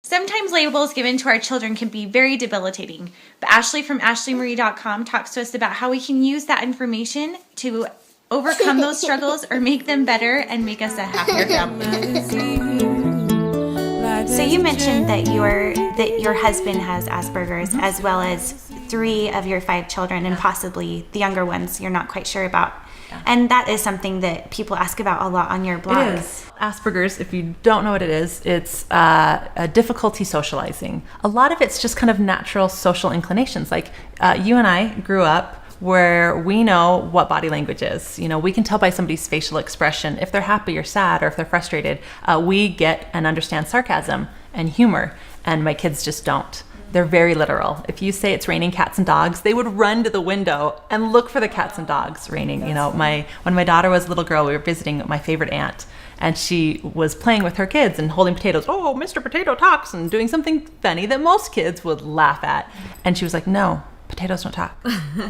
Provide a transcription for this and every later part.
Sometimes labels given to our children can be very debilitating, but Ashlee from AshleeMarie.com talks to us about how we can use that information to overcome those struggles or make them better and make us a happier family. So you mentioned that your husband has Asperger's, as well as 3 of your 5 children, and possibly the younger ones you're not quite sure about. And that is something that people ask about a lot on your blog. It is. Asperger's, if you don't know what it is, it's a difficulty socializing. A lot of it's just kind of natural social inclinations. Like you and I grew up where we know what body language is. You know, we can tell by somebody's facial expression if they're happy or sad or if they're frustrated. We get and understand sarcasm and humor, and my kids just don't. They're very literal. If you say it's raining cats and dogs, they would run to the window and look for the cats and dogs raining. You know, when my daughter was a little girl, we were visiting my favorite aunt, and she was playing with her kids and holding potatoes. Oh, Mr. Potato talks, and doing something funny that most kids would laugh at. And she was like, no, potatoes don't talk.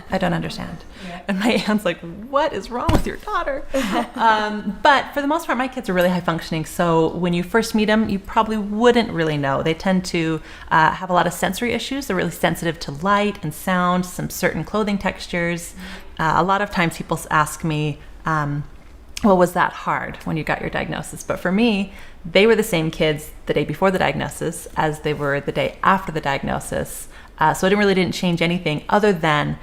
I don't understand. Yeah. And my aunt's like, what is wrong with your daughter? But for the most part, my kids are really high functioning. So when you first meet them, you probably wouldn't really know. They tend to have a lot of sensory issues. They're really sensitive to light and sound, some certain clothing textures. A lot of times people ask me, well, was that hard when you got your diagnosis? But for me, they were the same kids the day before the diagnosis as they were the day after the diagnosis. So it really didn't change anything other than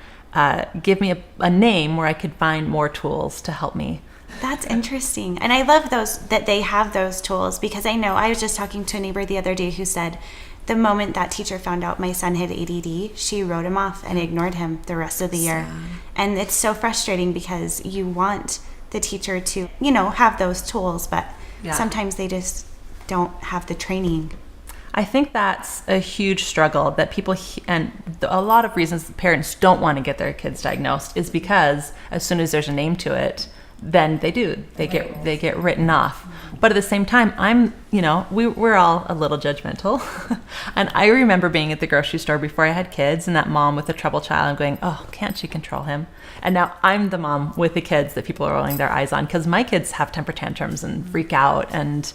give me a name where I could find more tools to help me. That's interesting. And I love that they have those tools, because I know I was just talking to a neighbor the other day who said the moment that teacher found out my son had ADD, she wrote him off and ignored him the rest of the year. And it's so frustrating because you want the teacher to, have those tools, but sometimes they just don't have the training. I think that's a huge struggle that people, and a lot of reasons parents don't want to get their kids diagnosed is because as soon as there's a name to it, then they get written off. But at the same time, we're all a little judgmental. And I remember being at the grocery store before I had kids, and that mom with a troubled child, and going, oh, can't she control him? And now I'm the mom with the kids that people are rolling their eyes on, because my kids have temper tantrums and freak out, and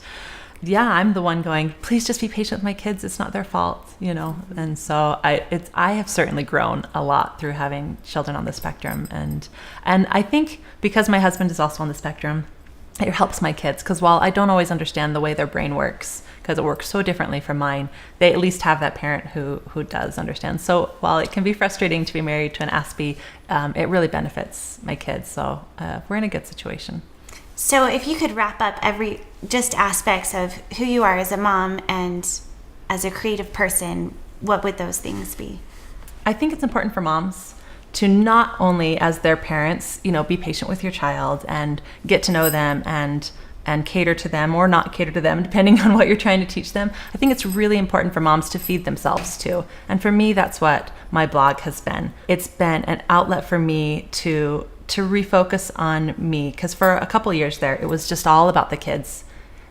I'm the one going, please just be patient with my kids. It's not their fault, And so I have certainly grown a lot through having children on the spectrum. And I think because my husband is also on the spectrum, it helps my kids, because while I don't always understand the way their brain works, because it works so differently from mine, they at least have that parent who does understand. So while it can be frustrating to be married to an Aspie, it really benefits my kids. So we're in a good situation. So if you could wrap up just aspects of who you are as a mom and as a creative person, what would those things be? I think it's important for moms to not only as their parents, be patient with your child and get to know them and cater to them or not cater to them, depending on what you're trying to teach them. I think it's really important for moms to feed themselves too. And for me, that's what my blog has been. It's been an outlet for me to refocus on me, because for a couple of years there, it was just all about the kids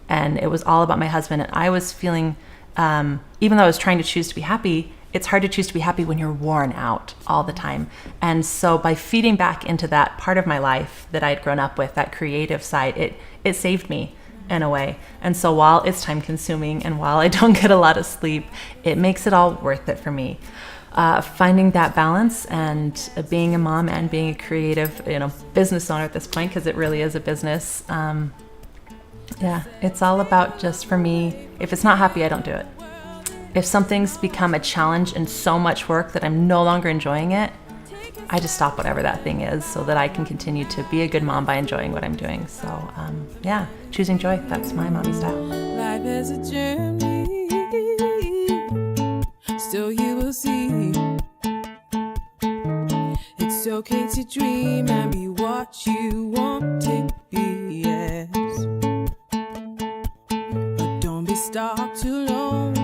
and it was all about my husband. And I was feeling, even though I was trying to choose to be happy, it's hard to choose to be happy when you're worn out all the time. And so by feeding back into that part of my life that I'd grown up with, that creative side, it saved me in a way. And so while it's time consuming and while I don't get a lot of sleep, it makes it all worth it for me. Finding that balance and being a mom and being a creative, business owner at this point, because it really is a business. It's all about, just for me, if it's not happy, I don't do it. If something's become a challenge and so much work that I'm no longer enjoying it, I just stop whatever that thing is so that I can continue to be a good mom by enjoying what I'm doing. So choosing joy, that's my mommy style. Life is a journey, still you will see. It's okay to dream and be what you want to be, yes. But don't be stuck too long